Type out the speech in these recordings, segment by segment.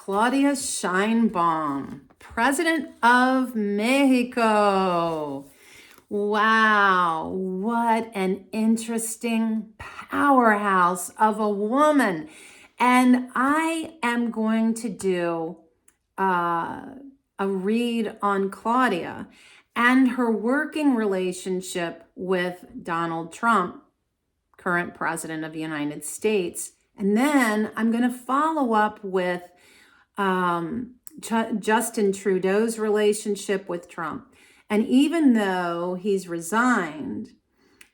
Claudia Sheinbaum, President of Mexico. Wow, what an interesting powerhouse of a woman. And I am going to do a read on Claudia and her working relationship with Donald Trump, current president of the United States. And then I'm going to follow up with Justin Trudeau's relationship with Trump. And even though he's resigned,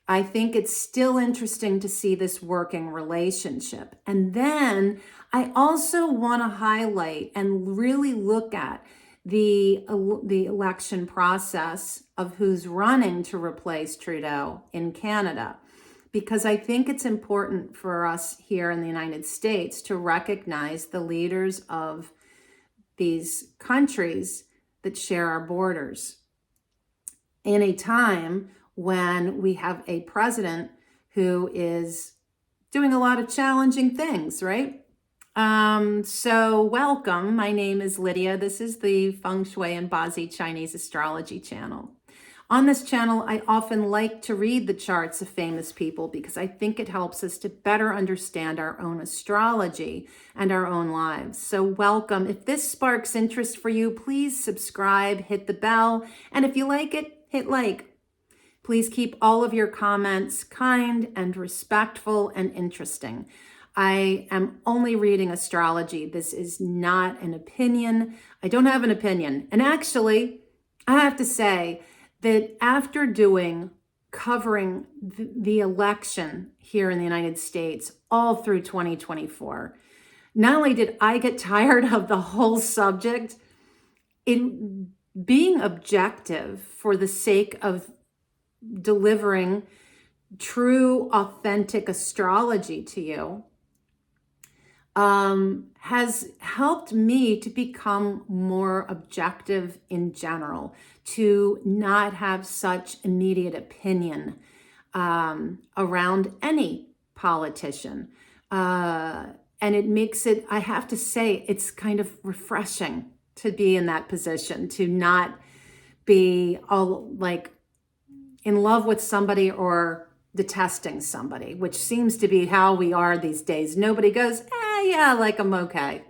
I think it's still interesting to see this working relationship. And then I also want to highlight and really look at the election process of who's running to replace Trudeau in Canada, because I think it's important for us here in the United States to recognize the leaders of these countries that share our borders in a time when we have a president who is doing a lot of challenging things, right? So welcome. My name is Lydia. This is the Feng Shui and Bazi Chinese Astrology channel. On this channel, I often like to read the charts of famous people because I think it helps us to better understand our own astrology and our own lives. So welcome. If this sparks interest for you, please subscribe, hit the bell, and if you like it, hit like. Please keep all of your comments kind and respectful and interesting. I am only reading astrology. This is not an opinion. I don't have an opinion. And actually, I have to say that after covering the election here in the United States all through 2024, not only did I get tired of the whole subject, in being objective for the sake of delivering true, authentic astrology to you, has helped me to become more objective in general, to not have such immediate opinion around any politician. And it makes it, I have to say, it's kind of refreshing to be in that position, to not be all like in love with somebody or detesting somebody, which seems to be how we are these days. Nobody goes, yeah, like I'm okay.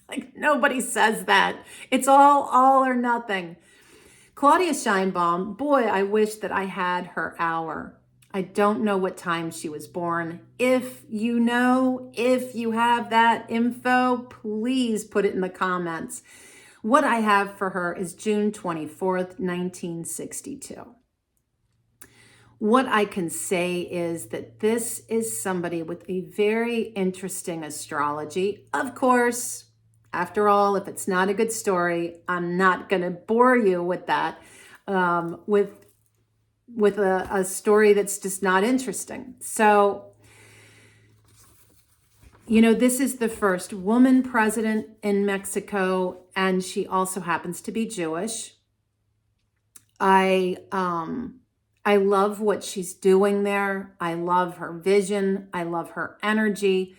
Like nobody says that. It's all or nothing. Claudia Sheinbaum, boy, I wish that I had her hour. I don't know what time she was born. If you know, if you have that info, please put it in the comments. What I have for her is June 24th, 1962. What I can say is that this is somebody with a very interesting astrology. Of course, after all, if it's not a good story, I'm not going to bore you with that, with a story that's just not interesting. So, this is the first woman president in Mexico, and she also happens to be Jewish. I love what she's doing there. I love her vision. I love her energy.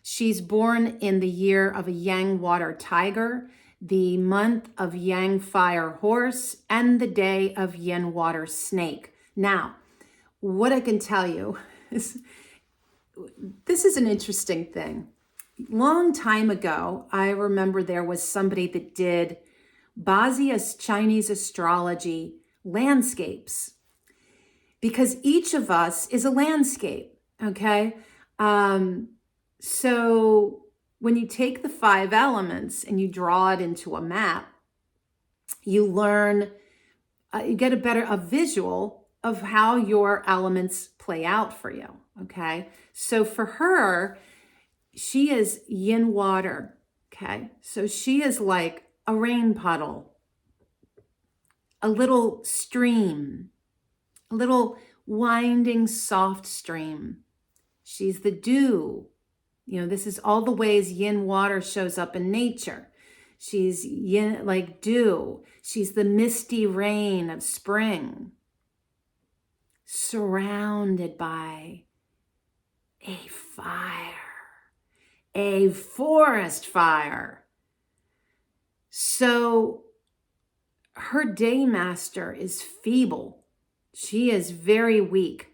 She's born in the year of a Yang water tiger, the month of Yang fire horse, and the day of Yin water snake. Now, what I can tell you is this is an interesting thing. Long time ago, I remember there was somebody that did Bazi Chinese astrology landscapes, because each of us is a landscape, okay? So when you take the 5 elements and you draw it into a map, you learn, you get a visual of how your elements play out for you, okay? So for her, she is yin water, okay? So she is like a rain puddle, a little stream, a little winding, soft stream. She's the dew. This is all the ways yin water shows up in nature. She's yin, like dew. She's the misty rain of spring, surrounded by a fire, a forest fire. So her day master is feeble. She is very weak.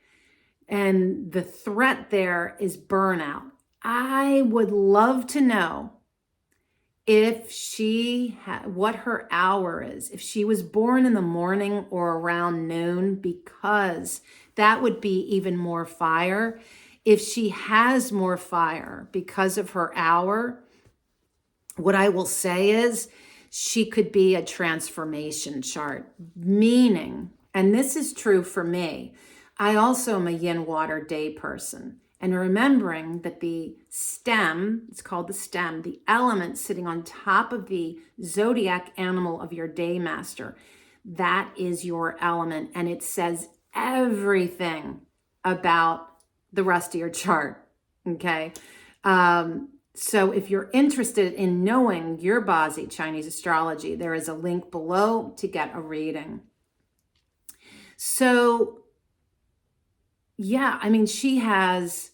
And the threat there is burnout. I would love to know if what her hour is, if she was born in the morning or around noon, because that would be even more fire. If she has more fire because of her hour, what I will say is she could be a transformation chart, meaning, and this is true for me, I also am a yin water day person. And remembering that the stem, it's called the stem, the element sitting on top of the zodiac animal of your day master, that is your element. And it says everything about the rest of your chart. Okay. So if you're interested in knowing your Bazi Chinese astrology, there is a link below to get a reading. So yeah, I mean, she has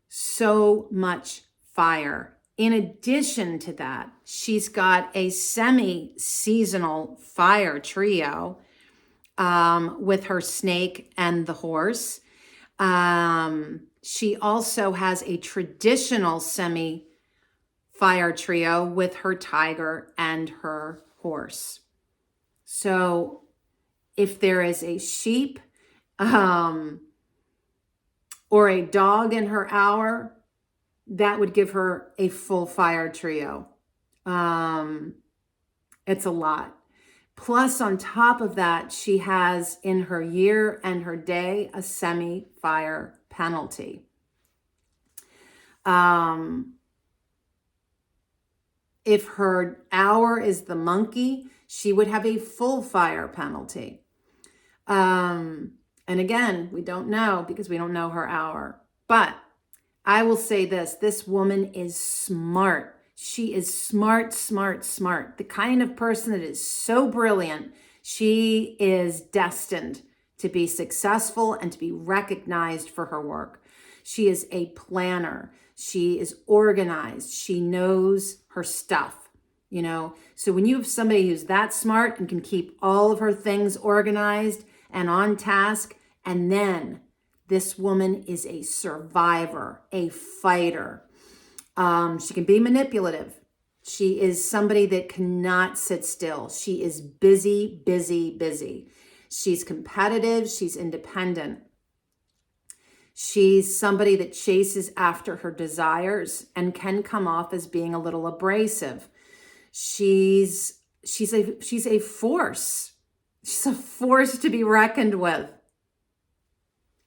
so much fire. In addition to that, she's got a semi-seasonal fire trio with her snake and the horse. She also has a traditional semi-fire trio with her tiger and her horse. So if there is a sheep, or a dog in her hour, that would give her a full fire trio. It's a lot. Plus, on top of that, she has in her year and her day a semi-fire penalty. If her hour is the monkey, she would have a full fire penalty. And again, we don't know because we don't know her hour. But I will say this woman is smart. She is smart, smart, smart. The kind of person that is so brilliant, she is destined to be successful and to be recognized for her work. She is a planner. She is organized. She knows her stuff, you know. So when you have somebody who's that smart and can keep all of her things organized and on task, and then this woman is a survivor, a fighter. She can be manipulative. She is somebody that cannot sit still. She is busy, busy, busy. She's competitive. She's independent. She's somebody that chases after her desires and can come off as being a little abrasive. She's a force. She's a force to be reckoned with.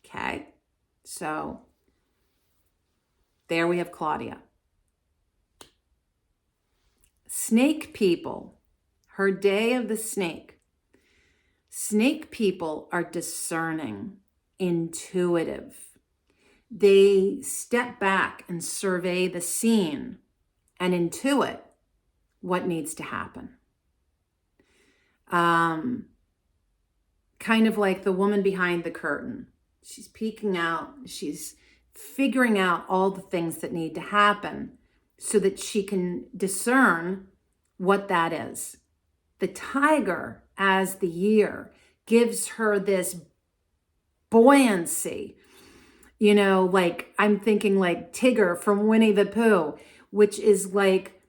Okay, so there we have Claudia. Snake people, her day of the snake. Snake people are discerning, intuitive. They step back and survey the scene and intuit what needs to happen. Kind of like the woman behind the curtain. She's peeking out. She's figuring out all the things that need to happen so that she can discern what that is. The tiger, as the year, gives her this buoyancy. You know, like I'm thinking like Tigger from Winnie the Pooh, which is like,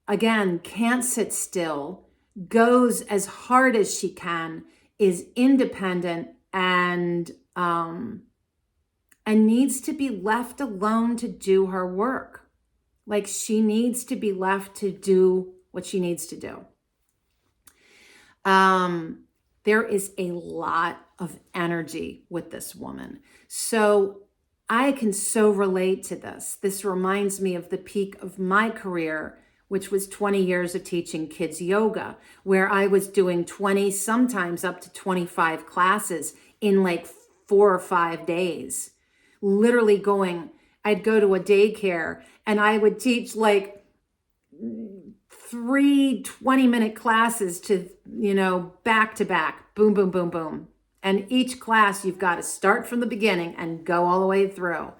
again, can't sit still, goes as hard as she can, is independent, and needs to be left alone to do her work. Like she needs to be left to do what she needs to do. There is a lot of energy with this woman. So I can so relate to this. This reminds me of the peak of my career, which was 20 years of teaching kids yoga, where I was doing 20, sometimes up to 25 classes in like 4 or 5 days. Literally I'd go to a daycare and I would teach like 3 20-minute classes to, back to back, boom, boom, boom, boom. And each class you've got to start from the beginning and go all the way through.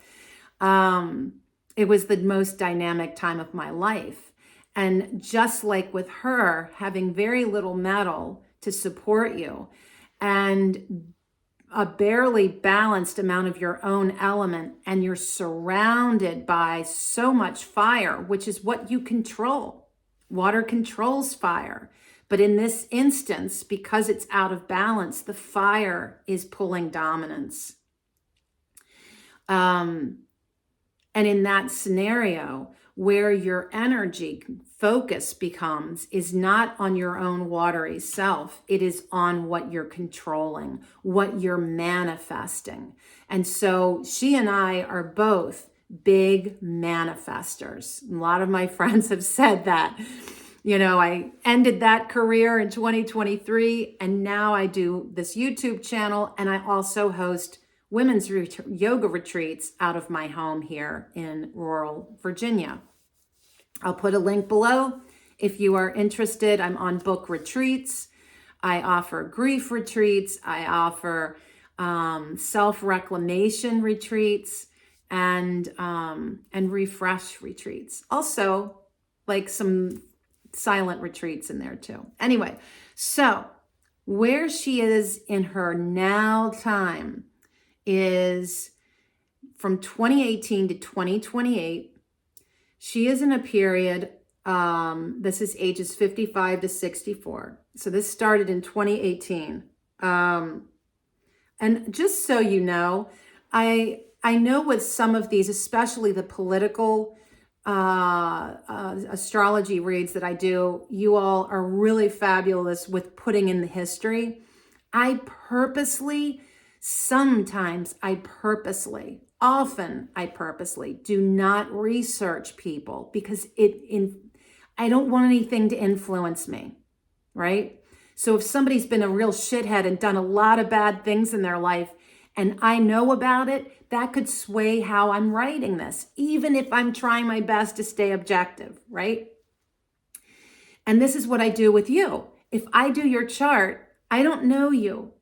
It was the most dynamic time of my life. And just like with her, having very little metal to support you and a barely balanced amount of your own element, and you're surrounded by so much fire, which is what you control. Water controls fire. But in this instance, because it's out of balance, the fire is pulling dominance. And in that scenario, where your energy focus becomes is not on your own watery self, it is on what you're controlling, what you're manifesting. And so she and I are both big manifestors. A lot of my friends have said that. You know, I ended that career in 2023, and now I do this YouTube channel, and I also host women's yoga retreats out of my home here in rural Virginia. I'll put a link below if you are interested. I'm on book retreats. I offer grief retreats. I offer self-reclamation retreats and refresh retreats. Also, like some silent retreats in there too. Anyway, so where she is in her now time is from 2018 to 2028. She is in a period, this is ages 55 to 64. So this started in 2018. And just so you know, I know with some of these, especially the political astrology reads that I do, you all are really fabulous with putting in the history. Often I purposely do not research people because I don't want anything to influence me, right? So if somebody's been a real shithead and done a lot of bad things in their life and I know about it, that could sway how I'm writing this, even if I'm trying my best to stay objective, right? And this is what I do with you. If I do your chart, I don't know you,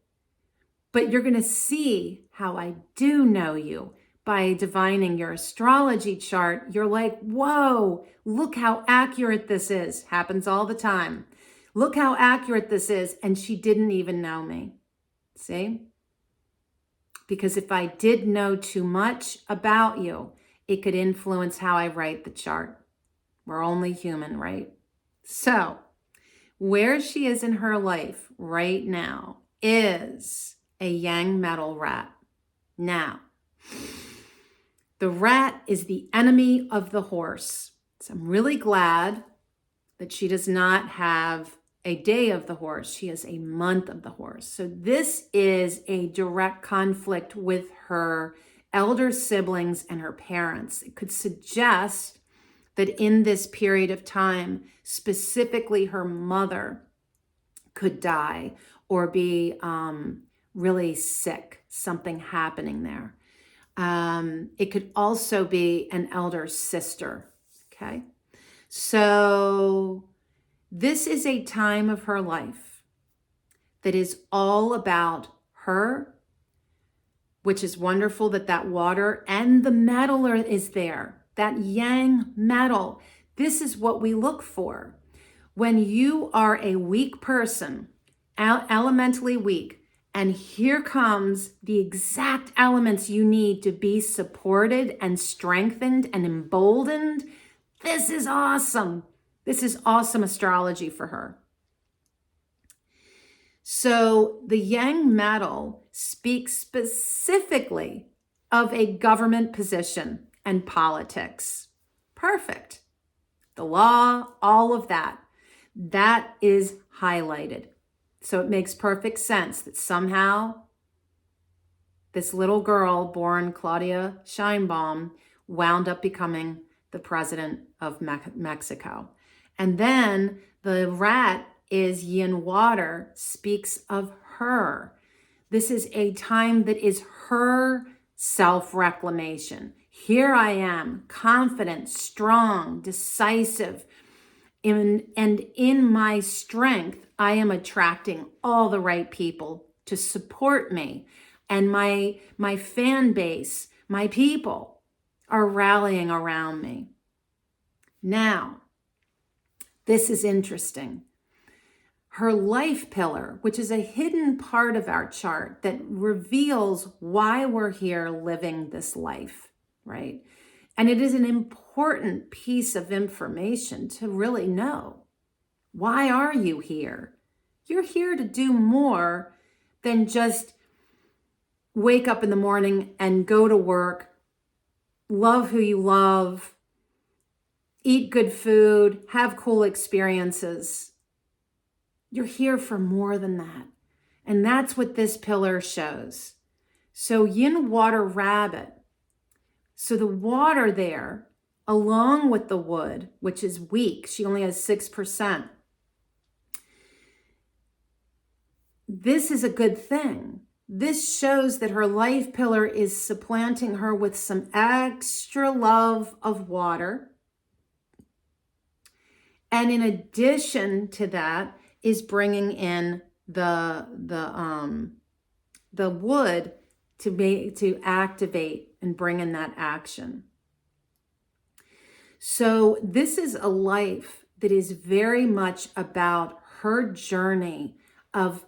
but you're going to see how I do know you. By divining your astrology chart, you're like, whoa, look how accurate this is. Happens all the time. Look how accurate this is. And she didn't even know me. See? Because if I did know too much about you, it could influence how I write the chart. We're only human, right? So, where she is in her life right now is a yang metal rat. Now, the rat is the enemy of the horse. So I'm really glad that she does not have a day of the horse. She has a month of the horse. So this is a direct conflict with her elder siblings and her parents. It could suggest that in this period of time, specifically her mother could die or be really sick, something happening there. It could also be an elder sister, okay? So this is a time of her life that is all about her, which is wonderful that water and the metal is there, that yang metal. This is what we look for. When you are a weak person, elementally weak, and here comes the exact elements you need to be supported and strengthened and emboldened. This is awesome. This is awesome astrology for her. So the yang metal speaks specifically of a government position and politics. Perfect. The law, all of that. That is highlighted. So it makes perfect sense that somehow this little girl born Claudia Sheinbaum wound up becoming the president of Mexico. And then the rat is yin water, speaks of her. This is a time that is her self-reclamation. Here I am, confident, strong, decisive, and in my strength, I am attracting all the right people to support me. And my fan base, my people are rallying around me. Now, This is interesting. Her life pillar, which is a hidden part of our chart that reveals why we're here living this life, right? And it is an important piece of information to really know. Why are you here? You're here to do more than just wake up in the morning and go to work, love who you love, eat good food, have cool experiences. You're here for more than that. And that's what this pillar shows. So yin water rabbit. So the water there, along with the wood, which is weak, she only has 6%. This is a good thing. This shows that her life pillar is supplanting her with some extra love of water. And in addition to that is bringing in the wood to activate and bring in that action. So this is a life that is very much about her journey of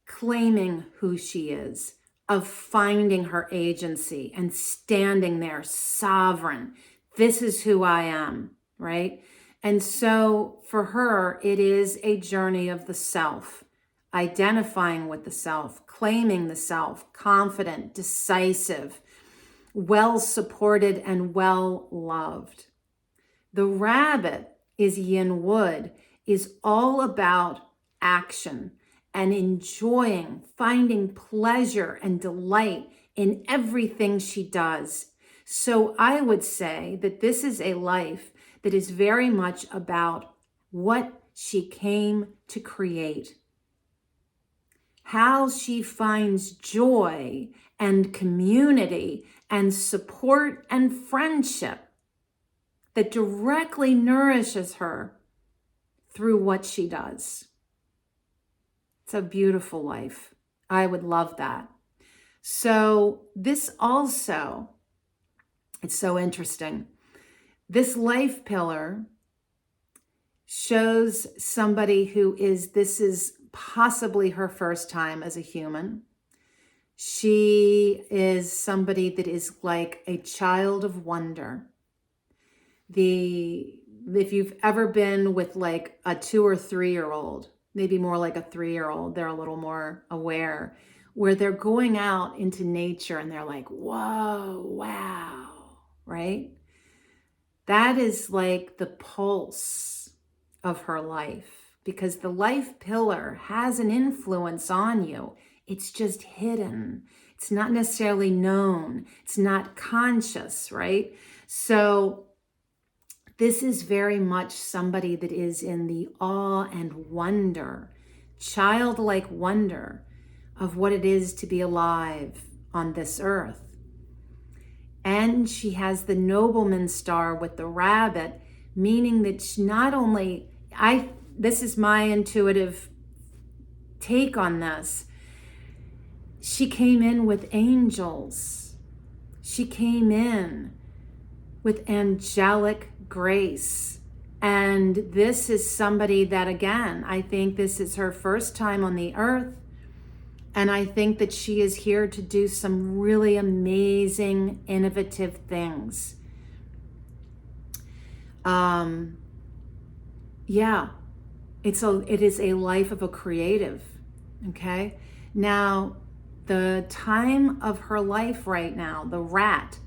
claiming who she is, of finding her agency and standing there sovereign. This is who I am, right? And so for her, it is a journey of the self, identifying with the self, claiming the self, confident, decisive, well-supported, and well-loved. The rabbit is yin wood, is all about action and enjoying, finding pleasure and delight in everything she does. So I would say that this is a life that is very much about what she came to create, how she finds joy and community and support and friendship that directly nourishes her through what she does. It's a beautiful life. I would love that. So this also, it's so interesting. This life pillar shows somebody who this is possibly her first time as a human. She is somebody that is like a child of wonder. If you've ever been with like a 2 or 3-year-old, maybe more like a 3-year-old, they're a little more aware, where they're going out into nature and they're like, whoa, wow, right? That is like the pulse of her life, because the life pillar has an influence on you. It's just hidden. It's not necessarily known. It's not conscious, right? So this is very much somebody that is in the awe and wonder, childlike wonder of what it is to be alive on this earth. And she has the nobleman star with the rabbit, meaning that she not only, this is my intuitive take on this, she came in with angels. She came in with angelic grace. And this is somebody that, again, I think this is her first time on the earth. And I think that she is here to do some really amazing, innovative things. It is a life of a creative, okay? Now, the time of her life right now, the rat,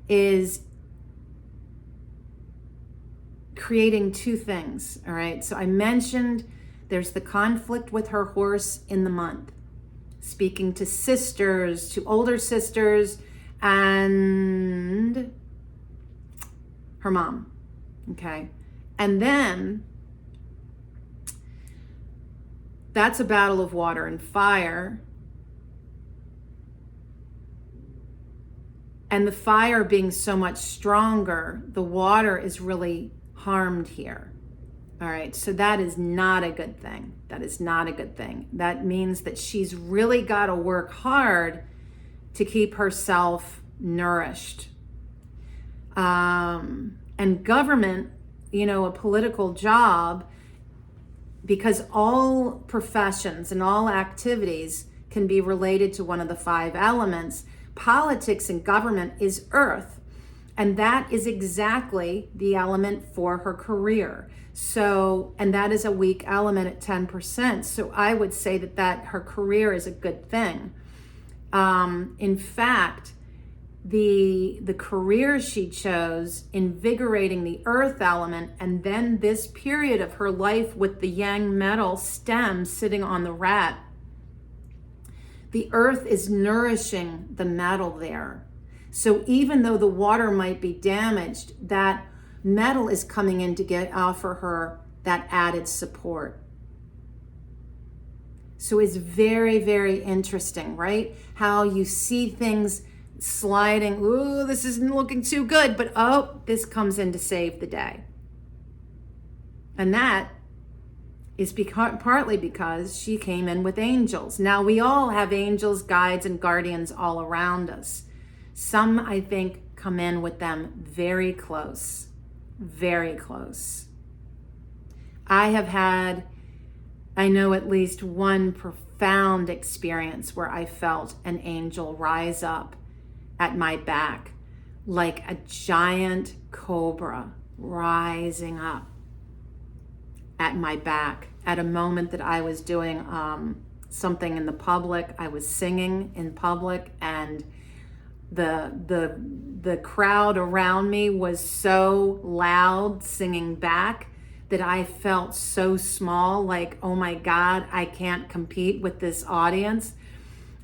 is creating two things, all right? So I mentioned there's the conflict with her horse in the month, speaking to sisters, to older sisters, and her mom, okay? And then that's a battle of water and fire. And the fire being so much stronger, the water is really harmed here. All right, so that is not a good thing. That is not a good thing. That means that she's really got to work hard to keep herself nourished. And government, a political job, because all professions and all activities can be related to one of the 5 elements, politics and government is earth. And that is exactly the element for her career. So, and that is a weak element at 10%. So I would say that her career is a good thing. In fact, the career she chose, invigorating the earth element, and then this period of her life with the yang metal stem sitting on the rat, the earth is nourishing the metal there. So even though the water might be damaged, that metal is coming in to offer her that added support. So it's very, very interesting, right? How you see things sliding. Ooh, this isn't looking too good, but oh, this comes in to save the day. And that is partly because she came in with angels. Now, we all have angels, guides, and guardians all around us. Some, I think, come in with them very close, very close. I have had, I know, at least one profound experience where I felt an angel rise up at my back, like a giant cobra rising up at my back at a moment that I was doing something in the public. I was singing in public, and the crowd around me was so loud singing back that I felt so small, like, oh my God, I can't compete with this audience.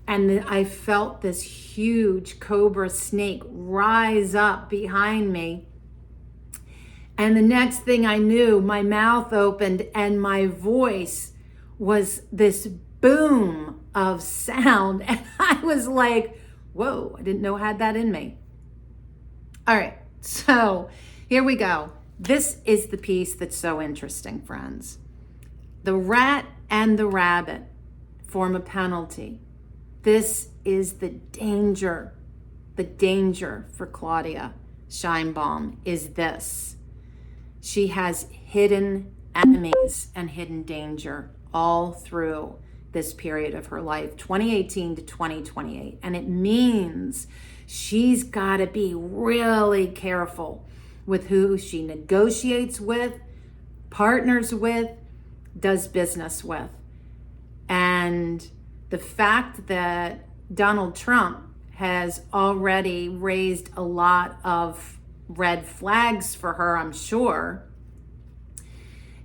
And I felt this huge cobra snake rise up behind me. And the next thing I knew, my mouth opened and my voice was this boom of sound. And I was like, whoa, I didn't know I had that in me. All right, so here we go. This is the piece that's so interesting, friends. The rat and the rabbit form a penalty. This is the danger. The danger for Claudia Sheinbaum is this. She has hidden enemies and hidden danger all through this period of her life, 2018 to 2028. And it means she's got to be really careful with who she negotiates with, partners with, does business with. And the fact that Donald Trump has already raised a lot of red flags for her, I'm sure,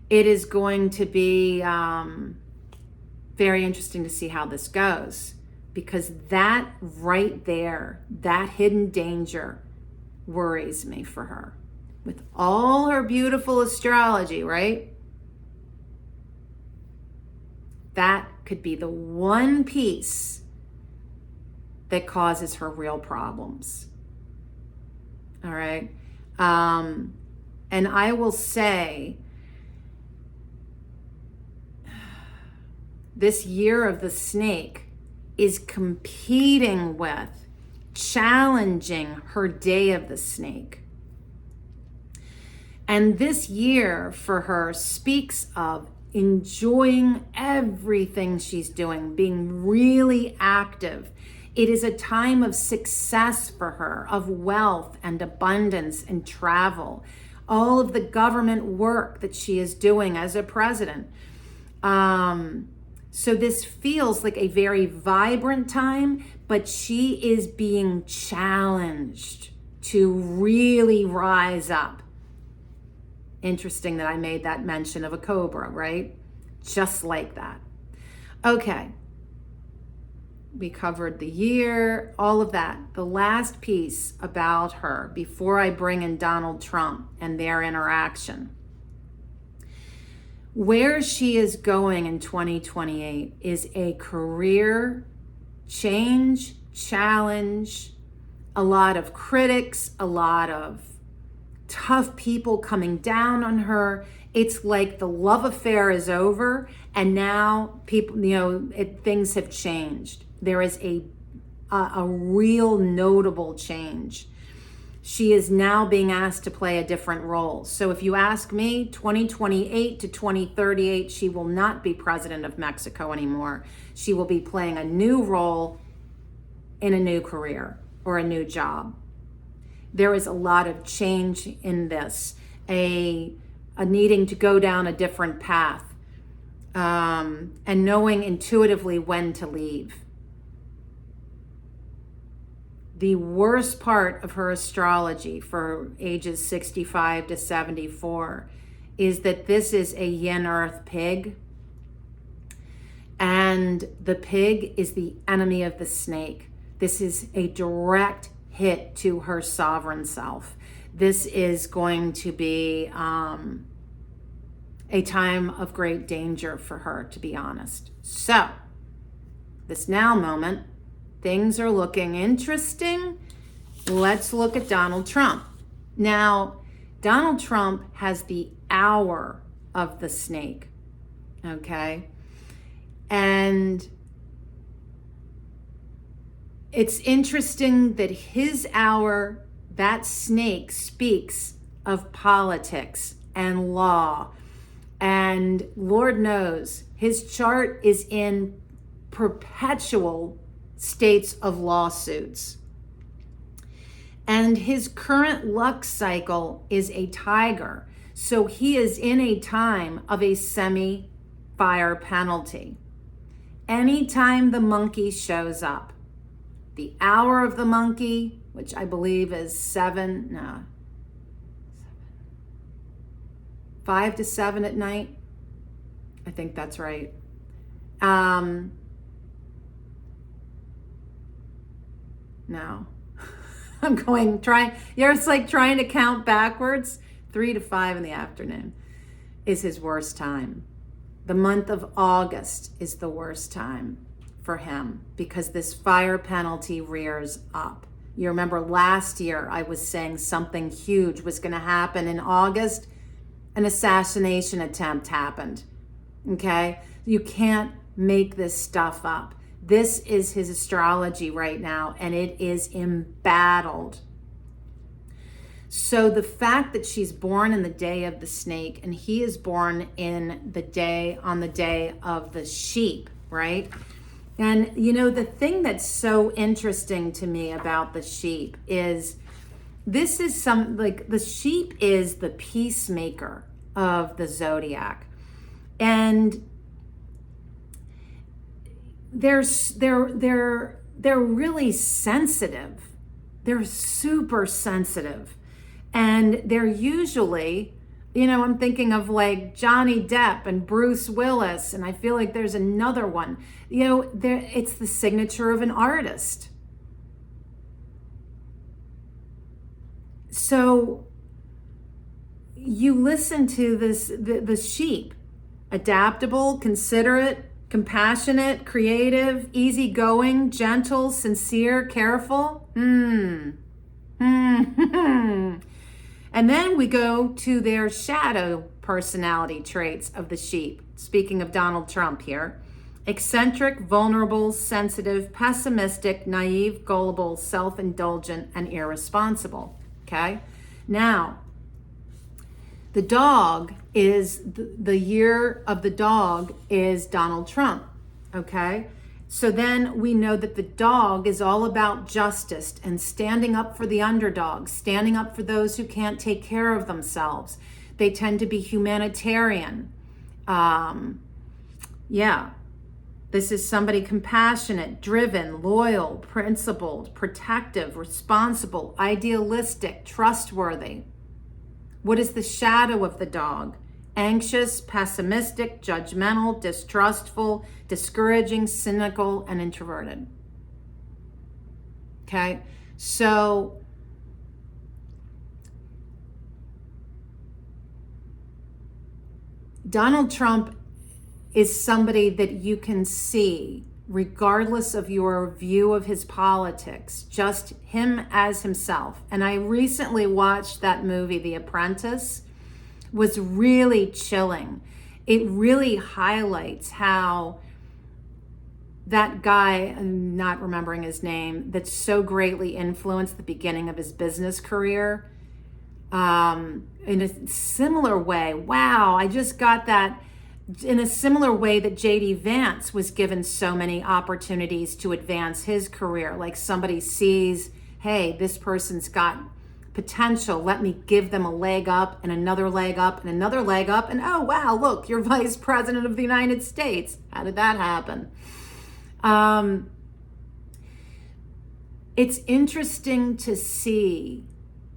it is going to be very interesting to see how this goes, because that right there, that hidden danger worries me for her. With all her beautiful astrology, right? That could be the one piece that causes her real problems. All right. And I will say, this year of the snake is competing with, challenging her day of the snake. And this year for her speaks of enjoying everything she's doing, being really active. It is a time of success for her, of wealth and abundance and travel. All of the government work that she is doing as a president. So this feels like a very vibrant time, but she is being challenged to really rise up. Interesting that I made that mention of a cobra, right? Just like that. Okay. We covered the year, all of that. The last piece about her before I bring in Donald Trump and their interaction. Where she is going in 2028 is a career change, challenge, a lot of critics, a lot of tough people coming down on her. It's like the love affair is over, and now people, things have changed. There is a real notable change. she is now being asked to play a different role. So if you ask me, 2028 to 2038, she will not be president of Mexico anymore. She will be playing a new role in a new career or a new job. There is a lot of change in this, a needing to go down a different path, and knowing intuitively when to leave. The worst part of her astrology for ages 65 to 74 is that this is a yin earth pig, and the pig is the enemy of the snake. This is a direct hit to her sovereign self. This is going to be a time of great danger for her, to be honest. So, this now moment, things are looking interesting. Let's look at Donald Trump. Now, Donald Trump has the hour of the snake, okay? And it's interesting that his hour, that snake, speaks of politics and law. And Lord knows, his chart is in perpetual states of lawsuits. And his current luck cycle is a tiger. So he is in a time of a semi-fire penalty. Anytime the monkey shows up, the hour of the monkey, which I believe is 5 to 7 at night. I think that's right. No, it's like trying to count backwards. 3 to 5 in the afternoon is his worst time. The month of August is the worst time for him because this fire penalty rears up. You remember last year I was saying something huge was going to happen in August. An assassination attempt happened. Okay? You can't make this stuff up. This is his astrology right now, and it is embattled. So the fact that she's born in the day of the snake and he is born on the day of the sheep, right? And you know, the thing that's so interesting to me about the sheep is this is the sheep is the peacemaker of the zodiac. And they're really sensitive. They're super sensitive. And they're usually, I'm thinking of like Johnny Depp and Bruce Willis, and I feel like there's another one. It's the signature of an artist. So you listen to the sheep, adaptable, considerate, compassionate, creative, easygoing, gentle, sincere, careful. And then we go to their shadow personality traits of the sheep. Speaking of Donald Trump here. Eccentric, vulnerable, sensitive, pessimistic, naive, gullible, self-indulgent, and irresponsible. Okay? Now, the dog is, the year of the dog is Donald Trump. Okay? So then we know that the dog is all about justice and standing up for the underdog, standing up for those who can't take care of themselves. They tend to be humanitarian. This is somebody compassionate, driven, loyal, principled, protective, responsible, idealistic, trustworthy. What is the shadow of the dog? Anxious, pessimistic, judgmental, distrustful, discouraging, cynical, and introverted. Okay, so Donald Trump is somebody that you can see, regardless of your view of his politics, just him as himself. And I recently watched that movie, The Apprentice. Was really chilling. It really highlights how that guy, I'm not remembering his name, that so greatly influenced the beginning of his business career, in a similar way. Wow, I just got that. In a similar way that J.D. Vance was given so many opportunities to advance his career. Like somebody sees, hey, this person's got potential. Let me give them a leg up and another leg up and another leg up. And oh, wow, look, you're Vice President of the United States. How did that happen? It's interesting to see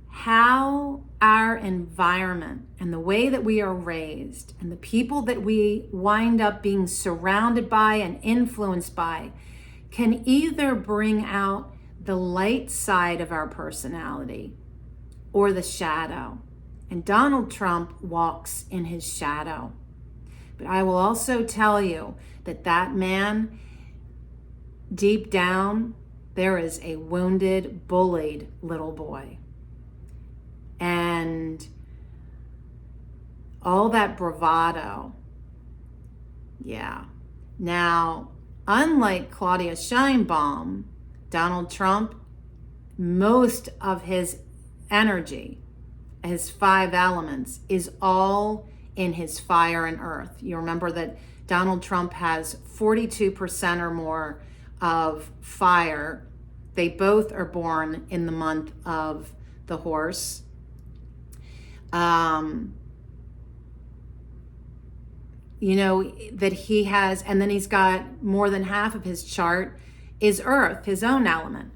how our environment and the way that we are raised and the people that we wind up being surrounded by and influenced by can either bring out the light side of our personality or the shadow. And Donald Trump walks in his shadow. But I will also tell you that that man, deep down, there is a wounded, bullied little boy. And all that bravado, yeah. Now, unlike Claudia Sheinbaum, Donald Trump, most of his energy, his 5 elements, is all in his fire and earth. You remember that Donald Trump has 42% or more of fire. They both are born in the month of the horse. You know, that he has, and then he's got more than half of his chart is earth, his own element.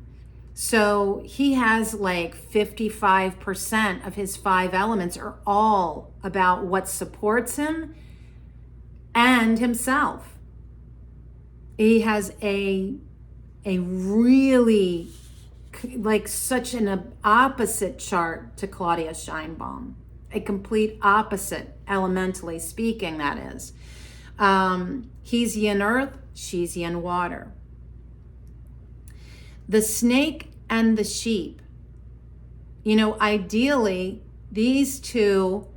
So he has like 55% of his 5 elements are all about what supports him and himself. He has a really, like, such an opposite chart to Claudia Sheinbaum. A complete opposite, elementally speaking, that is. He's yin earth, she's yin water. The snake and the sheep. You know, ideally, these two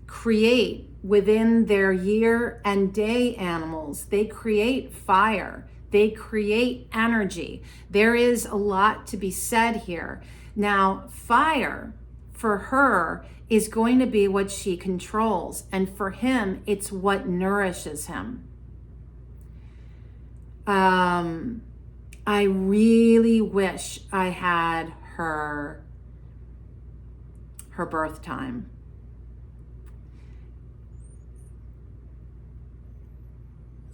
create within their year and day animals. They create fire. They create energy. There is a lot to be said here. Now, fire, for her, is going to be what she controls. And for him, it's what nourishes him. I really wish I had her birth time.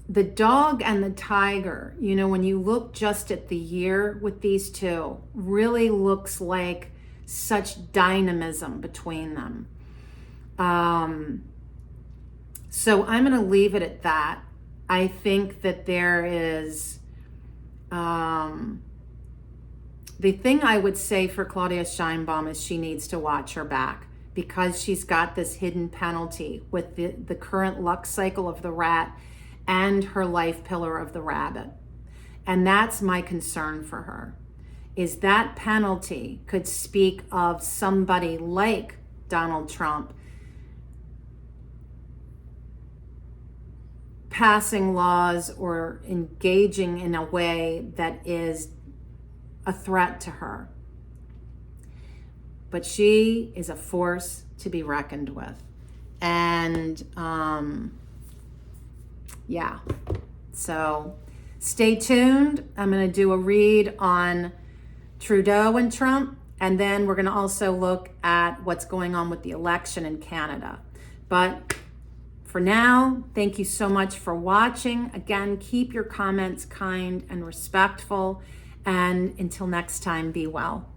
The dog and the tiger, you know, when you look just at the year with these two, really looks like such dynamism between them. So I'm going to leave it at that. I think that there is, the thing I would say for Claudia Sheinbaum is she needs to watch her back, because she's got this hidden penalty with the current luck cycle of the rat and her life pillar of the rabbit. And that's my concern for her, is that penalty could speak of somebody like Donald Trump passing laws or engaging in a way that is a threat to her. But she is a force to be reckoned with. And yeah, so stay tuned. I'm going to do a read on Trudeau and Trump, and then we're going to also look at what's going on with the election in Canada. But for now, thank you so much for watching. Again, keep your comments kind and respectful, and until next time, be well.